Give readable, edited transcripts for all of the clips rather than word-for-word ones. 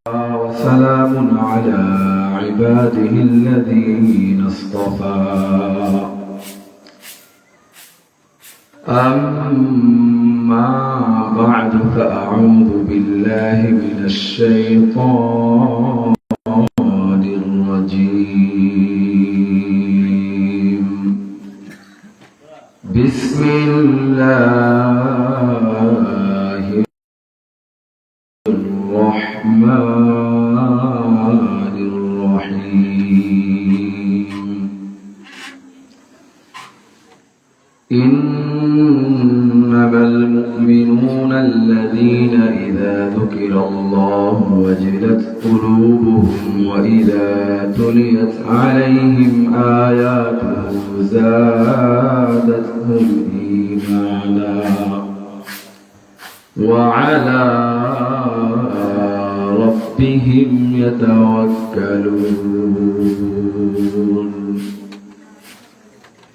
وسلام على عباده الذين اصطفى أما بعد فأعوذ بالله من الشيطان الرجيم بسم الله الرحمن الرحيم إنما المؤمنون الذين إذا ذكر الله وجلت قلوبهم وإذا تليت عليهم آياته زادتهم إيمانا وعلى ربهم يتوكلون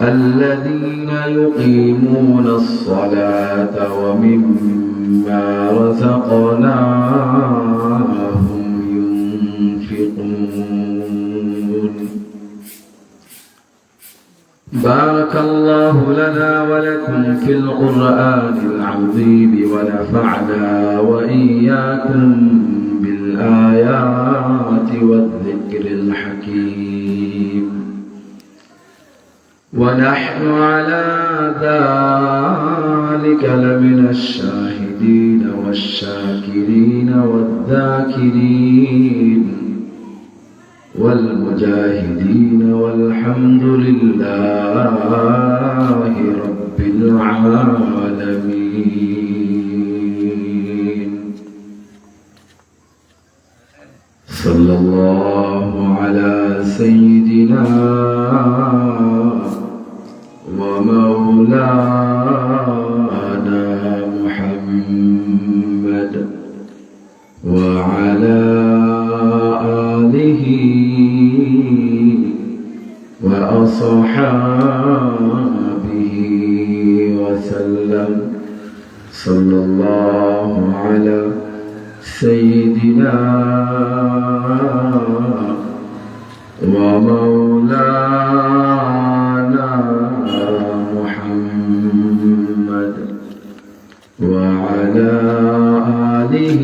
الذين يقيمون الصلاة ومما رزقناهم ينفقون بارك الله لنا ولكم في القرآن العظيم ونفعنا وإياكم بالآيات والذكر الحكيم ونحن على ذلك لمن الشاهدين والشاكرين والذاكرين والمجاهدين والحمد لله رب العالمين صلى الله على سيدنا ومولانا محمد وعلى آله وأصحابه وسلم صلى الله على سيدنا ومولانا محمد وعلى آله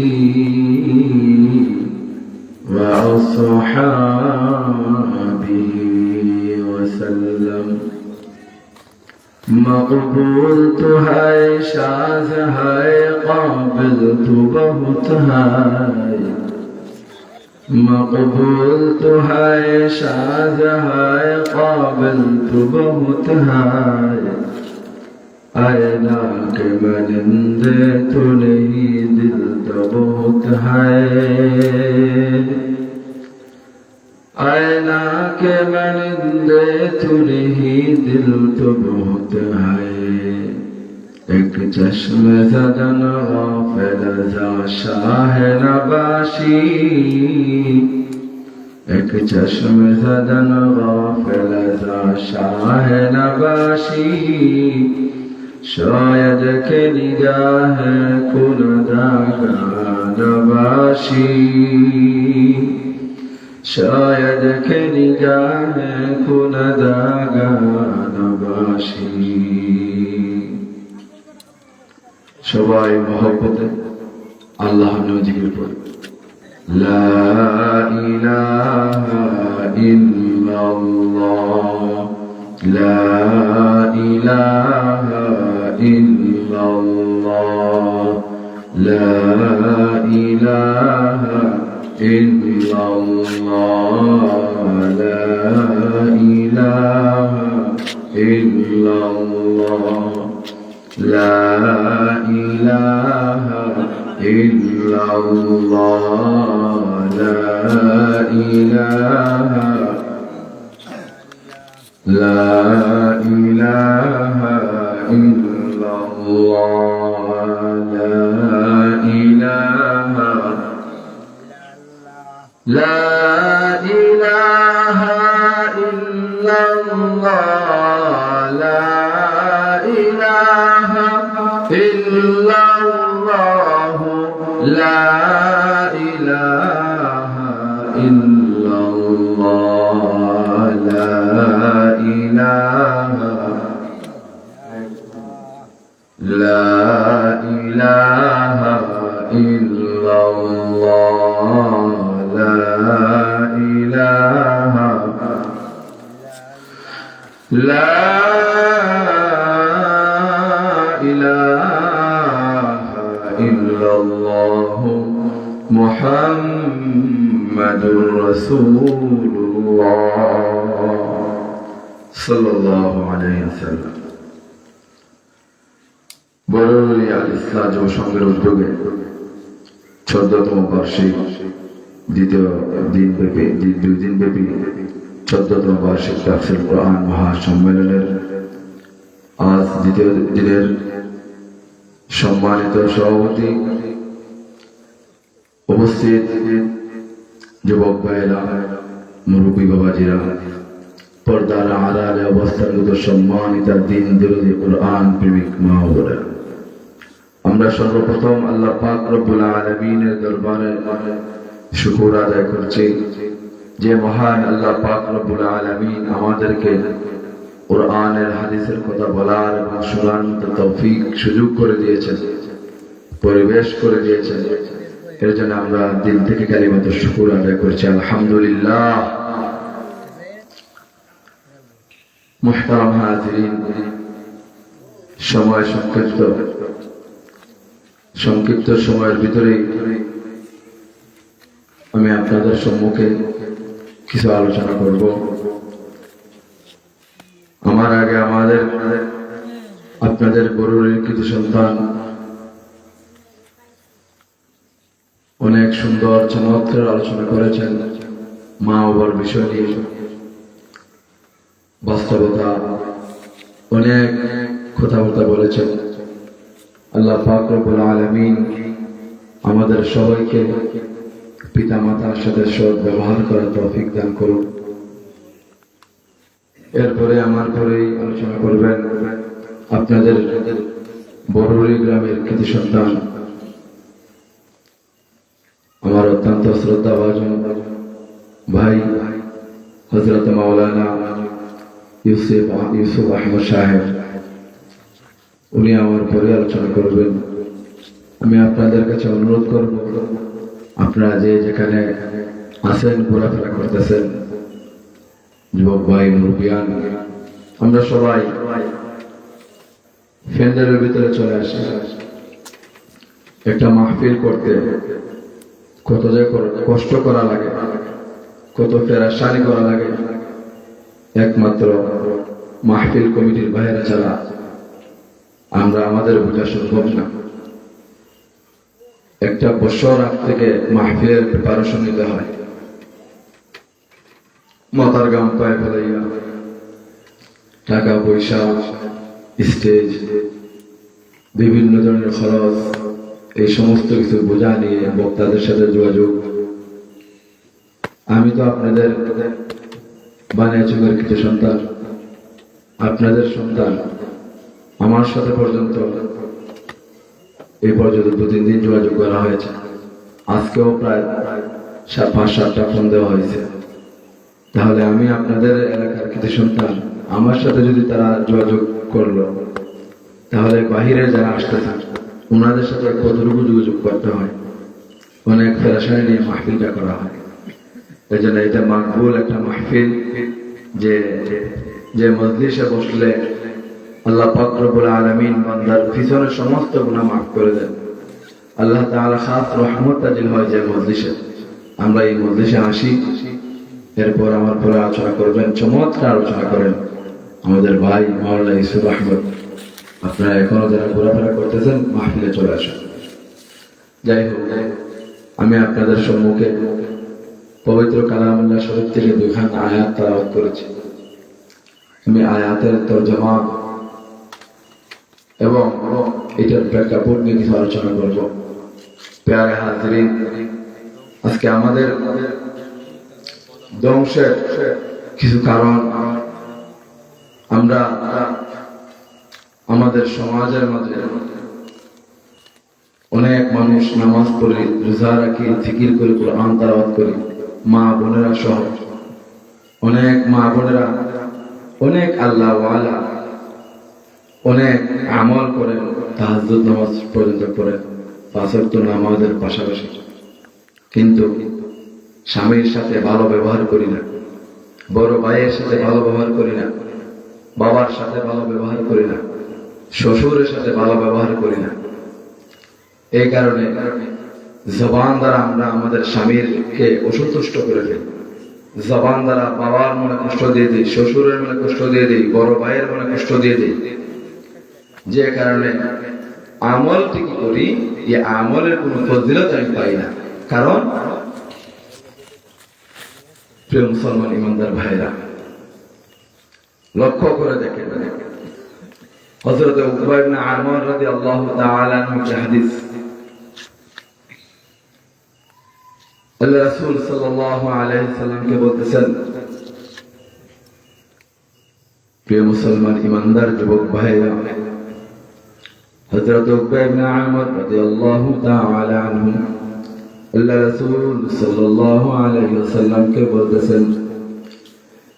وأصحابه وسلم مقبول تو ہے شاذ ہے قابل تو بہت ہے مقبول تو ہے شاذ ہے قابل تو بہت ہے ऐना के मनिंदे तो नहीं दिल तो बहुत है ऐना के मनिंदे तो नहीं दिल तो बहुत है एक चश्म ज़दन गाफिल ज़ा शाह नबाशी एक चश्म ज़दन गाफिल ज़ा शाह नबाशी शायद के निगाह कुनदागा नबाशी शायद के निगाह कुनदागा नबाशी সবাই মহব্বতে আল্লাহর নাম জিকির করে লা ইলাহা ইল্লাল্লাহ লা ইলাহা ইল্লাল্লাহ লা ইলাহা ইল্লাল্লাহ লা ইলাহা ইল্লাল্লাহ لا إله إلا الله لا إله لا إله إلا الله لا إله لا إله إلا الله لا إله إلا الله لا إله إلا الله لا إله لا إله إلا الله لا إله لا إله إلا الله محمد رسول الله صلى الله عليه وسلم বরৌলি আল ইসলাম যুব সংঘের উদ্যোগে 14তম বার্ষিক দ্বিতীয় দিনব্যাপী 2 দিনব্যাপী 14তম বার্ষিক তাফসীর কোরআন মহাসম্মেলনের আজ দ্বিতীয় দিনের সম্মানিত সভাপতি, উপস্থিত যুবক ভাইয়েরা, মুরব্বী বাবাজিরা, পর্দার আড়ালে অবস্থানগত সম্মানিত দিন বিরোধী কোরআন প্রেমিক মা ও বোনেরা, আমরা সর্বপ্রথম আল্লাহ পাক রব্বুল আলামিনের দরবারে শুকর আদায় করছি যে মহান আল্লাহ পাক রব্বুল আলামিন আমাদেরকে কোরআনের হাদিসের কথা বলার এবং শোনার মতো তৌফিক সুযোগ করে দিয়েছেন, পরিবেশ করে দিয়েছেন। এর জন্য আমরা দিল থেকে কালিমাতুশ শুকর আদায় করছি, আলহামদুলিল্লাহ। মুহতারাম হাজিরিন, সময় সংক্ষিপ্ত সময়ের ভিতরে আমি আপনাদের সম্মুখে কিছু আলোচনা করব। আমার আগে আপনাদের বরুণের কিছু সন্তান অনেক সুন্দর চমৎকার আলোচনা করেছেন মা বাবার বিষয় নিয়ে, বাস্তবতা অনেক কথাবার্তা বলেছেন। আল্লাহ পাক রব্বুল আলামিন আমাদের সবাইকে পিতা মাতার সাথে সৎ ব্যবহার করার তৌফিক দান করুন। এরপরে আমার পরেই আলোচনা করবেন আপনাদের বরুড়ি গ্রামের কৃতি সন্তান, আমার অত্যন্ত শ্রদ্ধাভাজন ভাই হযরত মাওলানা ইউসুফ আহমদ সাহেব, উনি আমার পরে আলোচনা করবেন। আমি আপনাদের কাছে অনুরোধ করব, আপনারা যে যেখানে আছেন, ঘোরাফেরা করতেছেন, যুবক ভাই, মুরব্বিয়ান, আমরা সবাই ফ্যান্ডেলের ভিতরে চলে আসি। একটা মাহফিল করতে কত যে কষ্ট করা লাগে, কত পেরেশানি করা লাগে, একমাত্র মাহফিল কমিটির বাইরে ছাড়া আমরা আমাদের বোঝা সম্ভব না। একটা বছর আগ থেকে মাহফিলের প্রিপারেশন নিতে হয়, মাথার গাম পায়ে ফেলাইয়া, টাকা পয়সা, স্টেজ, বিভিন্ন ধরনের খরচ, এই সমস্ত কিছু বোঝা নিয়ে বক্তাদের সাথে যোগাযোগ। আমি তো আপনাদের বানিয়াচুকের কিছু সন্তান, আপনাদের সন্তান। আমার সাথে পর্যন্ত এই পর্যন্ত 2-3 দিন যোগাযোগ করা হয়েছে। আজকেও প্রায় 5-7টা ফোন দেওয়া হয়েছে। তাহলে আমি আপনাদের এলাকার কিছু সন্তান, আমার সাথে যদি তারা যোগাযোগ করলো, তাহলে বাহিরে যারা আসতেছে ওনাদের সাথে কতটুকু যোগাযোগ করতে হয়, অনেক পেরেশানি নিয়ে মাহফিলটা করা হয়। এই জন্য এটা মাকবুল একটা মাহফিল, যে মজলিসে বসলে আল্লাহ পাক রব্বুল আলামিন বান্দার পিছনের সমস্ত গুনাহ মাফ করে দেন। আল্লাহ তাআলা খাস রহমত নাযিল হয় যে মজলিসে। আমরা এই মজলিসে আসি, এরপর আমার পরে আলোচনা করবেন, চমৎকার আলোচনা করেন আমাদের ভাই মাওলানা ইউসুফ আহমদ। আপনারা এখনো যারা ঘোরাফেরা করতেছেন, মাহফিলে চলে আসুন। যাই হোক, আমি আপনাদের সম্মুখে পবিত্র কালামুল্লাহ শরীফ থেকে 2খান আয়াত তেলাওয়াত করেছি। আমি আয়াতের তরজমা এবং এটার প্রেক্ষাপট নিয়ে কিছু আলোচনা করব। প্যারে হাজিরিন, আজকে আমাদের ধ্বংসের কিছু কারণ, আমরা আমাদের সমাজের মাঝে অনেক মানুষ নামাজ পড়ি, রোজা রাখি, জিকির করি, কোরআন তেলাওয়াত করি, মা বোনেরা সহ অনেক মা বোনেরা অনেক আল্লাহ ওয়ালা, অনেক আমল করেন, তাহাজ্জুদ নামাজ পর্যন্ত পড়েন, পাঁচ ওয়াক্ত নামাজের পাশাপাশি, কিন্তু স্বামীর সাথে ভালো ব্যবহার করি না, বড় ভাইয়ের সাথে ভালো ব্যবহার করি না, বাবার সাথে ভালো ব্যবহার করি না, শ্বশুরের সাথে ভালো ব্যবহার করি না। এই কারণে জবান দ্বারা আমরা আমাদের স্বামীরকে অসন্তুষ্ট করে ফেলি। জবান দ্বারা বাবার মনে কষ্ট দিয়ে দিই, শ্বশুরের মনে কষ্ট দিয়ে দিই, বড় ভাইয়ের মনে কষ্ট দিয়ে দিই। যে কারণে আমল ঠিক করি, এই আমলের কোন ফজিলত আমি পাই না। কারণ প্রিয় মুসলমান ইমানদার ভাইরা, লক্ষ্য করে দেখেন, হযরত উকবা ইবনে আমির রাদিয়াল্লাহু তাআলা আনহু হাদিস, আল্লাহ রাসূল সাল্লাল্লাহু আলাইহি সাল্লামকে বলতেছেন, প্রিয় মুসলমান ইমানদার যুবক ভাইরা, হযরত উকবা ইবনে আমির রাদিয়াল্লাহু তাআলা আনহু আল্লাহ রাসূল সাল্লাল্লাহু আলাইহি ওয়াসাল্লামকে বলতেছেন,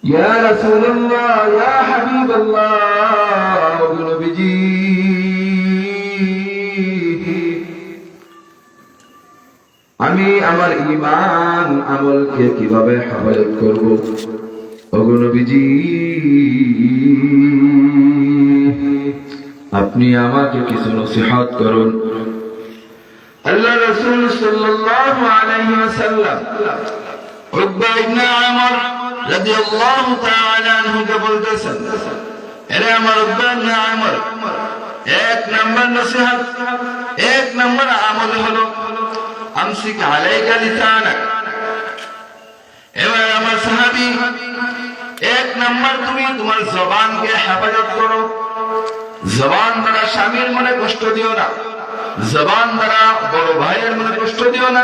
ইয়া রাসূলুল্লাহ, ইয়া হাবিবাল্লাহ, ও নবীজি, আমি আমার ঈমান আমলকে কিভাবে হেফাজত করব? ও নবীজি, আপনি আমাকে কিছু নসিহত করুন। আল্লাহ রাসূল সাল্লাল্লাহু আলাইহি ওয়াসাল্লাম উকবা ইবনে আমির রাদিয়াল্লাহু তাআলা আনহু কে বলতেছেন, আরে আমার উকবা ইবনে আমির, এক নাম্বার নসিহত, এক নাম্বার আমল হলো আমসিক আলাইকা লিসানাক। এবার আমার সাহাবী, এক নাম্বার তুমি তোমার জবানকে হেফাজত করো। জবান দ্বারা স্বামীর মনে কষ্ট দিও না, জবান দ্বারা বড় ভাইয়ের মনে কষ্ট দিও না,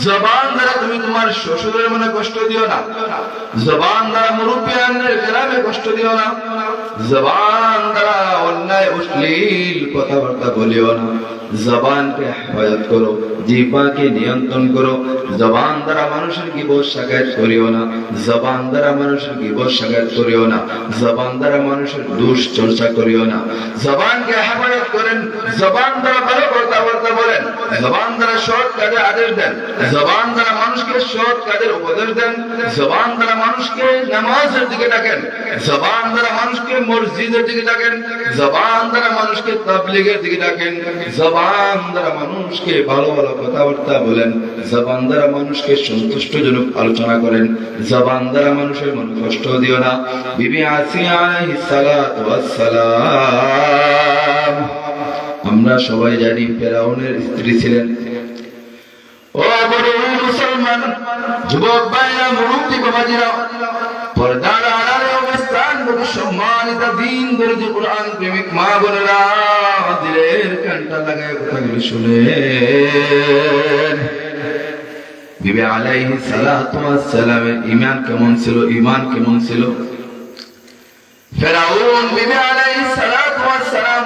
জবান দ্বারা তুমি তোমার শ্বশুরের মনে কষ্ট দিও না, জবান দ্বারা মুরব্বিয়ানদের গ্রামে কষ্ট দিও না, জবান দ্বারা অন্যায় অশ্লীল কথাবার্তা বলিও না। জবানকে হেফাজত করো, জিহ্বাকে নিয়ন্ত্রণ করো। জবান দ্বারা মানুষের গীবত শাকায়ত করিও না, জবান দ্বারা মানুষের গীবত শাকায়ত করিও না, জবান দ্বারা মানুষের দোষ চর্চা করিও না। জবানকে হেফাজত করেন, জবান দ্বারা ভালো কথাবার্তা বলেন, জবান দ্বারা সৎ কাজে আদেশ দেন, জবান দ্বারা মানুষকে সৎ কাজের উপদেশ দেন, জবান দ্বারা মানুষকে নামাজের দিকে ডাকেন, জবান দ্বারা মানুষকে মসজিদের দিকে ডাকেন, জবান দ্বারা মানুষকে তাবলীগের দিকে ডাকেন, জবান দ্বারা মানুষকে ভালো ভালো কথাবার্তা বলেন, জবান দ্বারা মানুষকে সন্তুষ্টজনক আলোচনা করেন, জবান দ্বারা মানুষের মন কষ্ট দিও না। বিবি আসিয়া আলাইহিস সালাতু ওয়াস সালাম, আমরা সবাই জানি ফেরাউনের স্ত্রী ছিলেন। ও বড় মুসলমান যুবক ভাইরা, মুরব্বী বাবাজিরা, পর্দার আড়ালে অবস্থান করে সম্মানিত দ্বীন দরদি কুরআন প্রেমিক মা বোনেরা, দিলের কানটা লাগায় কথাগুলো শুনেন। বিবি আলাইহিস সালাতু ওয়াস সালামের ঈমান কেমন ছিল? ঈমান কেমন ছিল? ফেরাউন বিবি আলাইহিস সালাতু ওয়াস সালাম,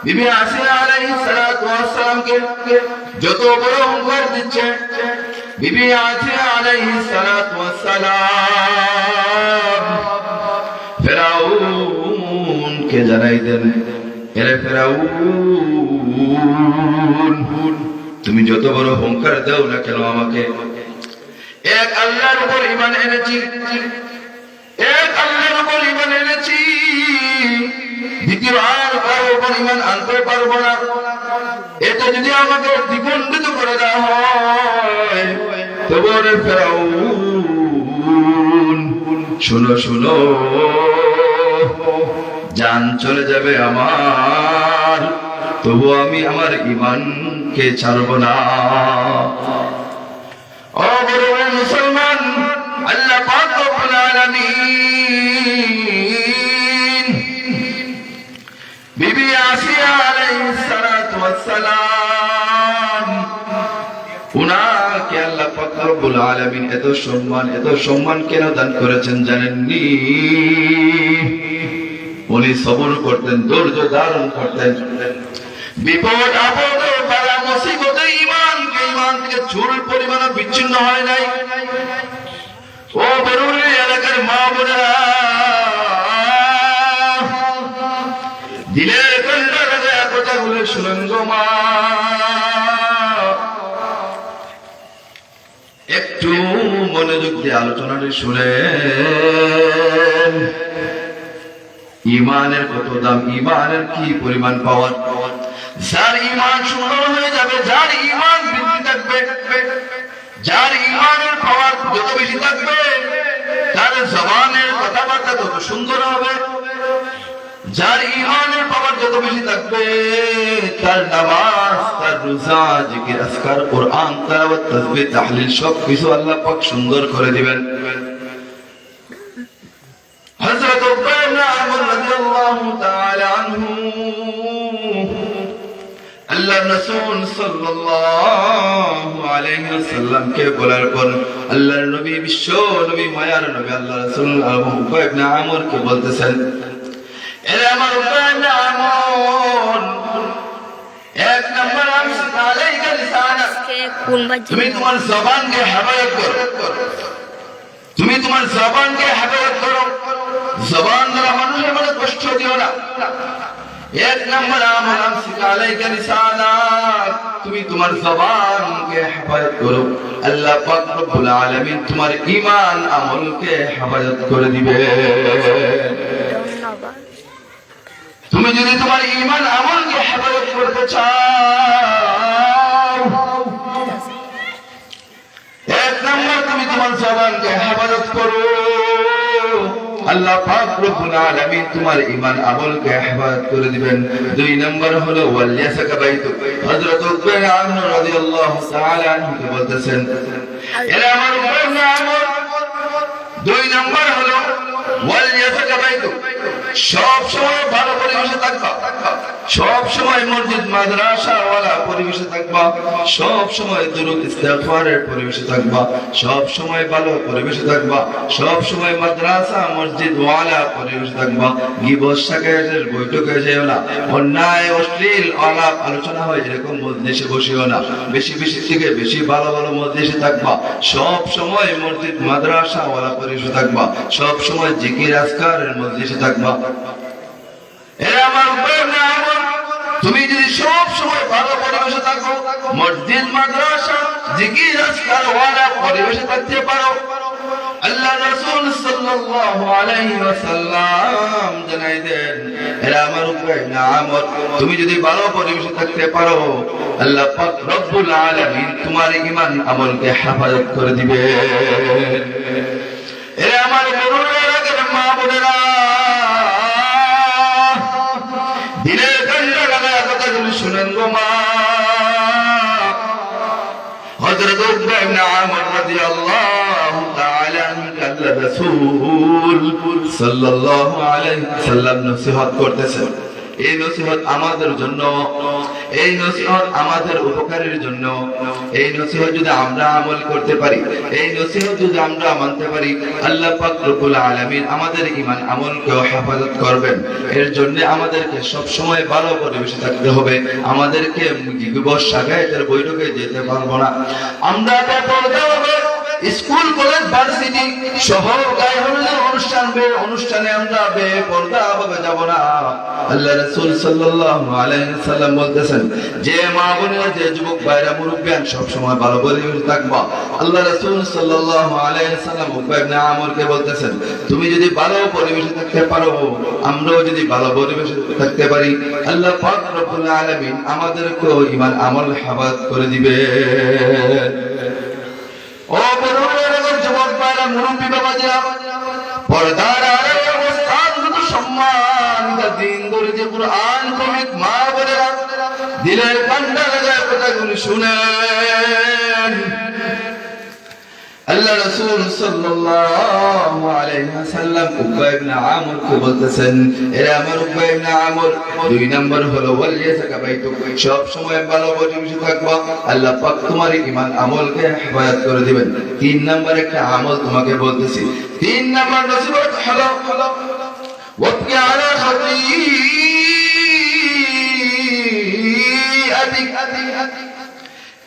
বিবি আসিয়া আলাইহিস সালাতু ওয়াস সালামকে যত বড় হুঙ্কার দিচ্ছে, বিবি আসিয়া আলাইহিস সালাতু ওয়াস সালাম ফেরাউনকে জানাই দেন, এরে ফেরাউন, তুমি যত বড় হুঙ্কার দাও না কেন আমাকে, এক আল্লাহর উপর ঈমান এনেছি, এক আল্লাহর উপর ঈমান এনেছি, দ্বিতীয়বার কারো উপর ঈমান আনতে পারবো না। এটা যদি আমাকে দ্বিখণ্ডিত করে দেওয়া হয়, তবে রে ফেরাউন, শুনো শুনো, জান চলে যাবে আমার, তবু আমি আমার ঈমানকে ছাড়ব না। ও বড় মুসলমান, আল্লাহ পাক রব্বুল আলামিন বিবি আসিয়া আলাইহিস সালাতু ওয়াস সালাম, উনাকে আল্লাহ পাক রব্বুল আলামিন এত সম্মান কেন দান করেছেন জানেননি? উনি সবর করতেন, ধৈর্য ধারণ করতেন, বিপদ আপদে বালা মুসিবতে ঈমান থেকে চুল পরিমাণ বিচ্ছিন্ন জন্য হয় নাই। ও বরুণী এলাকার মা বোনেরা, দিলের কন্যা কথাগুলো শুনেন গো মা। একটু মনোযোগ দিয়ে আলোচনাটি শুনেন। ইমানের কত দাম, ইমানের কি পরিমাণ পাওয়ার। যার ইমান সুন্দর হয়ে যাবে, যার ইমান বৃদ্ধি থাকবে, যার ইমানের পাওয়ার যত বেশি থাকবে, তার জবানের কথাবার্তা তত সুন্দর হবে। যার ইমানের পাওয়ার যত বেশি থাকবে, তার নামাজ, তার রোজা, জিকির, আজকার, কোরআন তেলাওয়াত, তাসবিহ, তাহলিল সবকিছু আল্লাহ পাক সুন্দর করে দিবেন। হযরত উকবা ইবনে আমর রাদিয়াল্লাহু তাআলা আনহু আল্লাহর রাসূল সাল্লাল্লাহু আলাইহি ওয়াসাল্লাম কে বলার পর আল্লাহর নবী, বিশ্ব নবী, মায়ার নবী আল্লাহর রাসূল উকবা ইবনে আমর কে বলতেছেন, এরে আমার উকবা ইবনে আমর, এক নম্বর আমসিক আলাইকা লিসানাক, তুমি তোমার জবানকে হেফাজত করো, তুমি তোমার জবানকে হেফাজত করো, জবান দ্বারা মানুষের মনে কষ্ট দিও না। এক নম্বর আমল আমসিক আলাইকা লিসানাক, তুমি তোমার জবানকে হেফাজত করো, আল্লাহ পাক রব্বুল আলামিন তোমার ঈমান আমলকে হেফাজত করে দিবে। তুমি যদি তোমার ঈমান আমলকে হেফাজত করতে চাও, এক নম্বর তুমি তোমার জবানকে হেফাজত করো, আল্লাহ পাক রব্বুল আলামিন তোমার ঈমান আমলকে হেফাজত করে দিবেন। দুই নম্বর হলো ওয়ালিয়াসাকা বাইতুক। হযরত উকবা ইবনে আমর রাদিয়াল্লাহু তাআলা আনহু বলতেছেন, এরা আমার উকবা ইবনে আমর, দুই নম্বর হলো ওয়ালিয়াসাকা বাইতুক, সব সময় ভালো পরিবেশে থাকবা, সব সময় মসজিদ মাদ্রাসা ওয়ালা পরিবেশে থাকবা, সব সময় দুরূদ ইস্তিগফারের পরিবেশে থাকবা, সব সময় ভালো পরিবেশে থাকবা, সব সময় মাদ্রাসা মসজিদ ওয়ালা পরিবেশে থাকবা। গীবত শাকায়েতের বৈঠকে যেও না, অন্যায় অশ্লীল আলাপ আলোচনা হয় এরকম মজলিসে বসিও না, বেশি বেশি থেকে বেশি ভালো ভালো মজলিসে থাকবা, সব সময় মসজিদ মাদ্রাসা ওয়ালা পরিবেশে থাকবা, সব সময় জিকির আজকারের মজলিসে থাকবা। এরা আমার উকবা ইবনে আমর, তুমি যদি সব সময় ভালো পরিবেশে থাকো, মসজিদ মাদ্রাসা জিকির আজকার ওয়ালা পরিবেশে থাকতে পারো, আল্লাহ রাসূল সাল্লাল্লাহু আলাইহি ওয়াসাল্লাম জানাই দেন, এরা আমার উকবা ইবনে আমর, তুমি যদি ভালো পরিবেশে থাকতে পারো, আল্লাহ পাক রব্বুল আলামিন তোমার ঈমান আমলকে হেফাজত করে দিবে। এরা আমার বড়রা রাগের মা বোনেরা, দিলের কন্যা লাগা কথাগুলি শুনেন গো মা। হযরত উকবা ইবনে আমর রাদিয়াল্লাহু তাআলা আনহু আল্লাহর রাসূল সাল্লাল্লাহু আলাইহি ওয়াসাল্লাম নসিহত করতেছেন। এই নসিহত আমাদের জন্য, এই নসিহত আমাদের উপকারের জন্য। এই নসিহত যদি আমরা আমল করতে পারি, এই নসিহত যদি আমরা মানতে পারি, আল্লাহ পাক রব্বুল আলামিন আমাদের ঈমান আমলকে হেফাজত করবেন। এর জন্য আমাদেরকে সব সময় ভালো পরিবেশে থাকতে হবে, আমাদেরকে গীবত শাকায়েতের বৈঠকে যেতে পারবো না। আমরা বেপরদা হবে, স্কুল কলেজ ভার্সিটি সহ গায়ে হলুদের অনুষ্ঠানে আমরা বেপরদা ভাবে যাব না। আল্লাহ রাসূল সাল্লাল্লাহু আলাইহি ওয়াসাল্লাম বলতেছেন, যে মা বোনেরা, যে যুবক ভাইরা, মুরব্বিয়ান সব সময় ভালো পরিবেশে থাকবা। আল্লাহ রাসূল সাল্লাল্লাহু আলাইহি ওয়াসাল্লাম উকবা ইবনে আমরকে বলতেছেন, তুমি যদি ভালো পরিবেশে থাকতে পারো, আমরাও যদি ভালো পরিবেশে থাকতে পারি, আল্লাহ পাক রব্বুল আলামিন আমাদেরকে ঈমান আমল হেফাজত করে দিবে। ও বড়রা, যুবক ভাইরা, মুরব্বি বাবাজিরা, পর্দার আড়ালে অবস্থান কত সম্মানিত দিন দরজে কুরআন প্রেমিক মা বোনেরা, দিলের ঠান্ডা লাগা কথাগুলি শুনেন। আল্লাহ রাসূল সাল্লাল্লাহু আলাইহি ওয়াসাল্লাম উকবা ইবনে আমরকে বলতেছেন, এরা আমার উকবা ইবনে আমর, দুই নম্বর হলো ওয়ালিয়াসাকা বাইতুক, সব সময় ভালো পরিবেশে থাকবা, আল্লাহ পাক তোমার ঈমান আমলকে হেফাজত করে দিবেন। তিন নম্বর একটা আমল তোমাকে বলতেছি, তিন নম্বর নসিহত হলো ওয়াবকি আলা খাতিআতিক।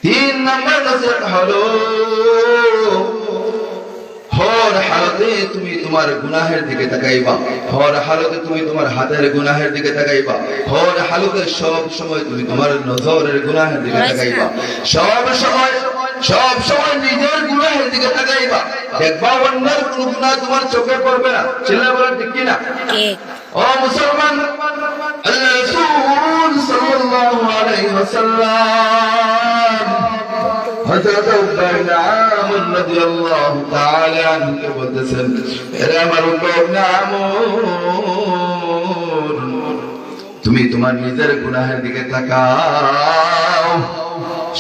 তিন নম্বর নসিহত হলো হালতে তুমি তোমার গুনাহের দিকে তাকাইবা, হর হালতে তুমি তোমার হাতের গুনাহের দিকে তাকাইবা, হর হালতে সব সময় তুমি তোমার নজরের গুনাহের দিকে তাকাইবা, সব সময় নিজের গুনাহের দিকে তাকাইবা। দেখবা অন্যের কোন গুনাহ তোমার চোখে পড়বে না। চিল্লা বলেন ঠিক কিনা? ও মুসলমান, আল্লাহ রাসূল সাল্লাল্লাহু আলাইহি ওয়াসাল্লাম হযরত উকবা ইবনে আমর রাদিয়াল্লাহু তাআলা আনহু বলতেছেন, এরে আমার উকবা ইবনে আমর, তুমি তোমার নিজের গুনাহের দিকে তাকাও,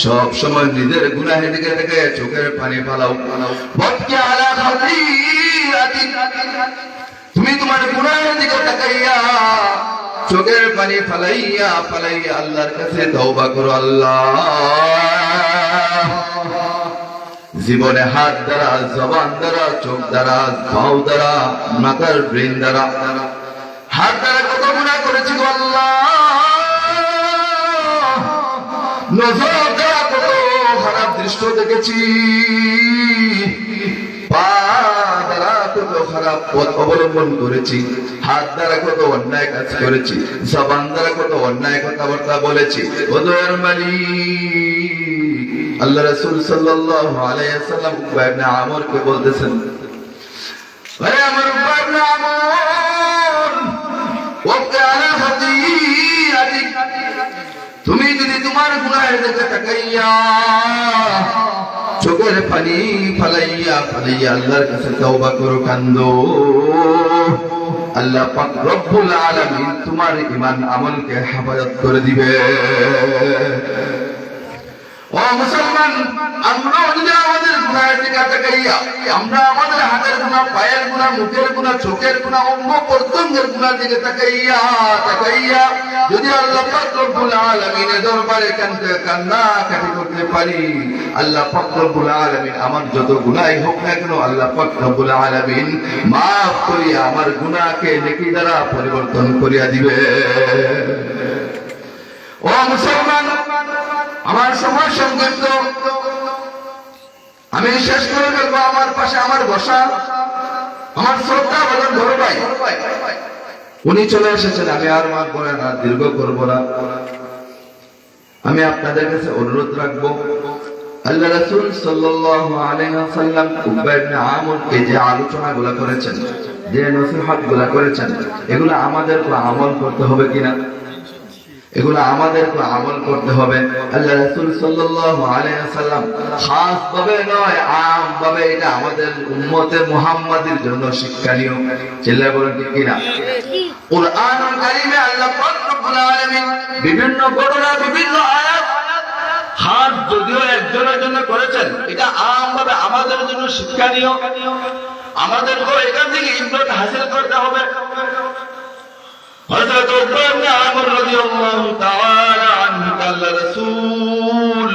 সব সময় নিজের গুনাহের দিকে তাকিয়ে চোখের পানি ফেলাও। বদকি আলা খাতিআতিক, তুমি তোমার গুনাহের দিকে তাকাইয়া চোখের পানি ফেলাইয়া আল্লাহর কাছে তওবা করো। আল্লাহ, জীবনে হাত দ্বারা, জবান দ্বারা, চোখ দ্বারা, পাও দ্বারা, মাথার ব্রেন দ্বারা, হাত দ্বারা কত গুনাহ করেছি গো আল্লাহ, নজর দ্বারা কত খারাপ দৃশ্য দেখেছি, পা দ্বারা কত খারাপ পথ অবলম্বন করেছি, হাত দ্বারা কত অন্যায় কাজ করেছি, জবান দ্বারা কত অন্যায় কথাবার্তা বলেছি। ও দয়ার মালিক, আল্লাহ রাসূল সাল্লাল্লাহু আলাইহি ওয়াসাল্লাম উকবা ইবনে আমরকে বলতেছেন, আরে আমার উকবা ইবনে আমর, ওয়াকা আলা খাতিআতিক, তুমি যদি তোমার গুনাহের দিকে তাকাইয়া চোখের পানি ফলাইয়া আল্লাহর কাছে তওবা করো, কান্দো, আল্লাহ পাক রব্বুল আলামিন তোমার ঈমান আমলকে হেফাজত করে দিবে। ও মুসলমান, আমরা যদি আমাদের গুনাহের দিকে তাকাইয়া, আমরা আমাদের হাতের গুনাহ, পায়ের গুনাহ, মুখের গুনাহ, চোখের গুনাহ, অঙ্গ প্রত্যঙ্গের গুনাহের দিকে তাকাইয়া যদি আল্লাহ পাক রব্বুল আলামিনের দরবারে কান্নাকাটি করতে পারি, আল্লাহ পাক রব্বুল আলামিন আমার যত গুনাহই হোক না কেন, আল্লাহ পাক রব্বুল আলামিন মাফ করিয়া আমার গুনাহকে নেকি দ্বারা পরিবর্তন করিয়া দিবে। ও মুসলমান, আমার সময় সংক্ষিপ্ত, আমি শেষ করে ফেলবো। আমার পাশে আমার বসা আমার শ্রদ্ধা বলেন বড় ভাই, উনি চলে এসেছেন। আমি আর মাফ করে না, দীর্ঘ করব না। আমি আপনাদের কাছে অনুরোধ রাখবো, আল্লাহ রাসূল সাল্লাল্লাহু আলাইহি ওয়াসাল্লাম উকবা ইবনে আমরকে যে আলোচনাগুলো করেছেন, যে নসিহতগুলো করেছেন, এগুলো আমাদের আমল করতে হবে কিনা? এগুলো আমাদের আমল করতে হবে। আল্লাহ রাসূল সাল্লাল্লাহু আলাইহি ওয়াসাল্লাম খাস ভাবে নয়, আম ভাবে এটা আমাদের উম্মতে মুহাম্মাদীর জন্য শিক্ষণীয়। চিল্লায়ে বলেন ঠিক কিনা? কুরআনুল কারীমে আল্লাহ পাক রব্বুল আলামিন বিভিন্ন ঘটনা, বিভিন্ন আয়াত খাস যদিও একজনের জন্য করেছেন, এটা আম ভাবে আমাদের জন্য শিক্ষণীয়। আমাদের এখান থেকে ইবরাত হাসিল করতে হবে। হযরত উকবা ইবনে আমর রাদিয়াল্লাহু তাআলা আনহু আল্লাহ রাসূল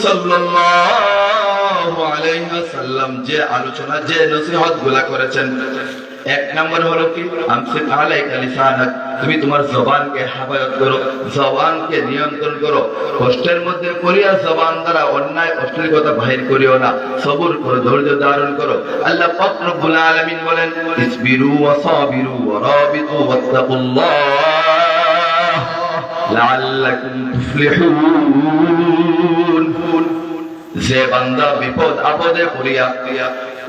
সাল্লাল্লাহু আলাইহি ওয়াসাল্লাম যে আলোচনা, যে নসিহতগুলো করেছেন, এক নম্বর হলো কি, আমসিক আলাইকা লিসানাক, তুমি তোমার জবানকে হেফাজত করো, জবানকে নিয়ন্ত্রণ করো, কষ্টের মধ্যে পড়িয়া জবান দ্বারা অন্যায় অশ্লীল কথা বাহির করিও না, সবর করো, ধৈর্য ধারণ করো। আল্লাহ পাক রব্বুল আলামিন বলেন, ইসবিরু ওয়া সাবিরু ওয়া রাবিতু ওয়াত্তাকুল্লাহ লাআল্লাকুম তুফলিহুন। যে বান্দা বিপদ আপদে পড়িয়া,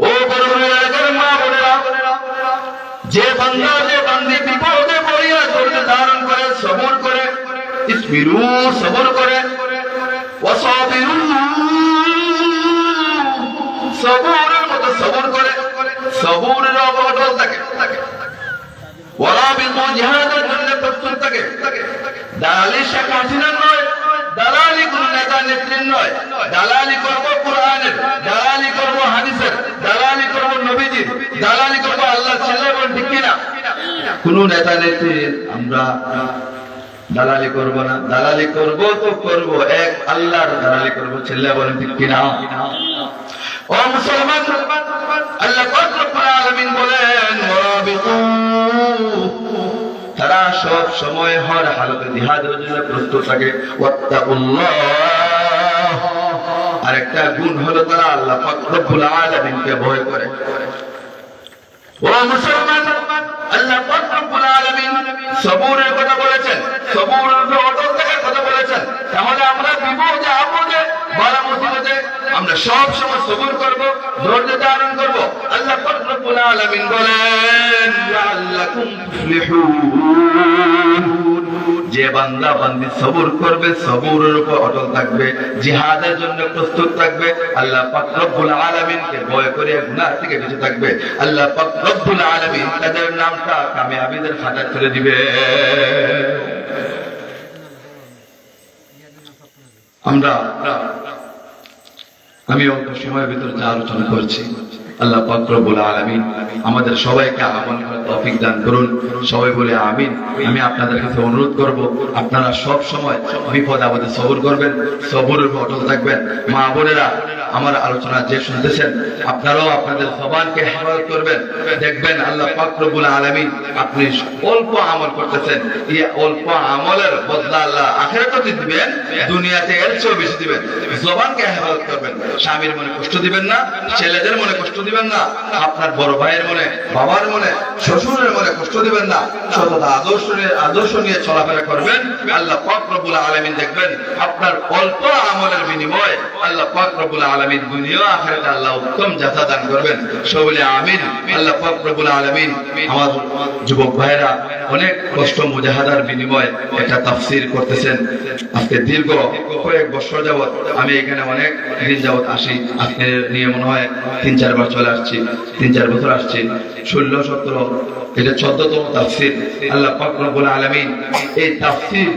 ও বড় মা বোনেরা, যে বান্দা, যে বান্দি বিপদে পড়িয়া ধৈর্য ধারণ করে, সবর করে, ইসবিরু সবর করে, ওয়াসাবিরু সবরের মতো সবর করে, সবরের অবটল থাকে, ওয়ারাবিতু জিহাদের জন্য প্রস্তুত থাকে। দালালি শেখ হাসিনা নয়, দালালি কোন নেতা নেত্রীর নয়, দালালি করব কোরআনের, দালালি করব হাদিসের, দালালি করব নবীজির, দালালি করব আল্লাহর। ছেলে বলেন ঠিক কিনা? কোন নেতা নেত্রীর আমরা দালালি করব না। দালালি করব তো করব এক আল্লাহর দালালি করব। ছেলে বলেন ঠিক কিনা? ও মুসলমান, আল্লাহ পাক রব্বুল আলামিন বলেন, ওয়ারাবিতু, তারা সব সময় হর হালতে জিহাদের জন্য প্রস্তুত থাকে। ওয়াত্তাকুল্লাহ, আরেকটা গুণ হলো তারা আল্লাহ পাক রব্বুল আলামিনকে ভয় করে। ও মুসলমান, আল্লাহ পাক রব্বুল আলামিন সবরের কথা বলেছেন, সবরের উপর অটল থাকার কথা বলেছেন। তাহলে আমরা বিপদে আপদে বালা মুসিবতে আমরা সব সময় সবর করব, ধৈর্য ধারণ করব। আল্লাহ পাক রব্বুল আলামিন বলেন লাআল্লাকুম তুফলিহুন, যে বান্দা বান্দি সবর করবে, সবরের উপর অটল থাকবে, জিহাদের জন্য প্রস্তুত থাকবে, আল্লাহ পাক রব্বুল আলামিনকে ভয় করে গুনাহ থেকে বেঁচে থাকবে, আল্লাহ পাক রব্বুল আলামিন তাদের নামটা কামিয়াবিদের খাতায় তুলে দিবে। আমি অল্প সময়ের ভিতরে যা আলোচনা করছি, আল্লাহ পাক রব্বুল আলামিন আমাদের সবাইকে আমল করার তৌফিক দান করুন। সবাই বলে আমিন। আমি আপনাদের কাছে অনুরোধ করব, আপনারা সব সময় বিপদ আপদে সবর করবেন, সবরের উপর অটল থাকবেন। মা বোনেরা, আমার আলোচনা যে শুনতেছেন, আপনারাও আপনাদের জবানকে হেফাজত করবেন। দেখবেন আল্লাহ পাক রব্বুল আলামিন আপনি অল্প আমল করতেছেন, এই অল্প আমলের বদলা আল্লাহ আখিরাতে দিবেন, দুনিয়াতে এর চেয়েও বেশি দিবেন। জবানকে হেফাজত করবেন, স্বামীর মনে কষ্ট দিবেন না, ছেলেদের মনে কষ্ট দিবেন না, আপনার বড় ভাইয়ের মনে, বাবার মনে, শ্বশুরের মনে কষ্ট দিবেন না। সততা আদর্শ নিয়ে চলাফেরা করবেন। আল্লাহ পাক রব্বুল আলামিন দেখবেন আপনার অল্প আমলের বিনিময়ে আল্লাহ পাক রব্বুল আলামিন দুনিয়া আখিরাতে আল্লাহ উত্তম জাযা দান করবেন। সবলে আমিন। আল্লাহ পাক রব্বুল আলামিন আমার যুবক ভাইরা অনেক কষ্ট মুজাহাদার বিনিময়ে একটা তাফসীর করতেছেন। আজকে দীর্ঘ কয়েক বছর যাবত আমি এখানে অনেক দিন যাবত আসি, আজকে নিয়ে মনে হয় 3-4 বার চলে আসছি, 3-4 বছর আসছি। 16-17 এটা 14তম তাফসীর। আল্লাহ পাক রব্বুল আলামিন এই তাফসীর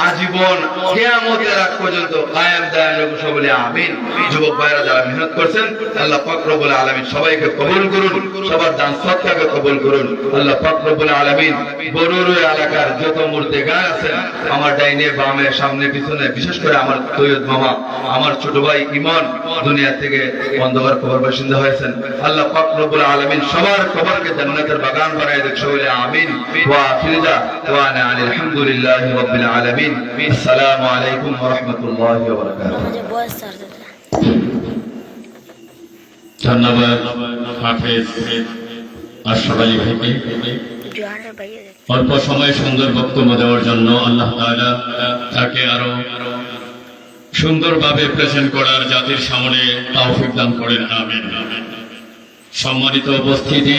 আজীবন কিয়ামতের আগ পর্যন্ত কায়েম দায়েম রাখুন। সবলে আমিন। যুবক ভাইরা যারা মেহনত করছেন, আল্লাহ পাক রব্বুল আলামিন সবাইকে কবুল করুন, সবার দান সদকাকে কবুল করুন। আল্লাহ পাক রব্বুল আলামিন বড়ুর এলাকার যত মুর্দেগান আছেন, আমার ডাইনে বামে সামনে পিছনে, বিশেষ করে আমার তৈয়দ মামা, আমার ছোট ভাই ইমন দুনিয়া থেকে অন্ধকার কবর বাসিন্দা হয়েছেন, আল্লাহ পাক রব্বুল আলামিন সবার কবরকে জান্নাতের বাগান বানায় দেখ। সবলে আমিন। ওয়া আখিরা ওয়া আনা আলহামদুলিল্লাহি রাব্বিল আলামিন। আসসালামু আলাইকুম ওয়া রাহমাতুল্লাহি ওয়া বারাকাতুহু। ধন্যবাদ হাফেজ আশরাফ আলী ভাইকে অল্প সময়ে সুন্দর বক্তব্য দেওয়ার জন্য। আল্লাহ তাআলা তাকে আরো সুন্দরভাবে প্রেজেন্ট করার জাতির সামনে তৌফিক দান করেন। আমিন। সম্মানিত উপস্থিতি,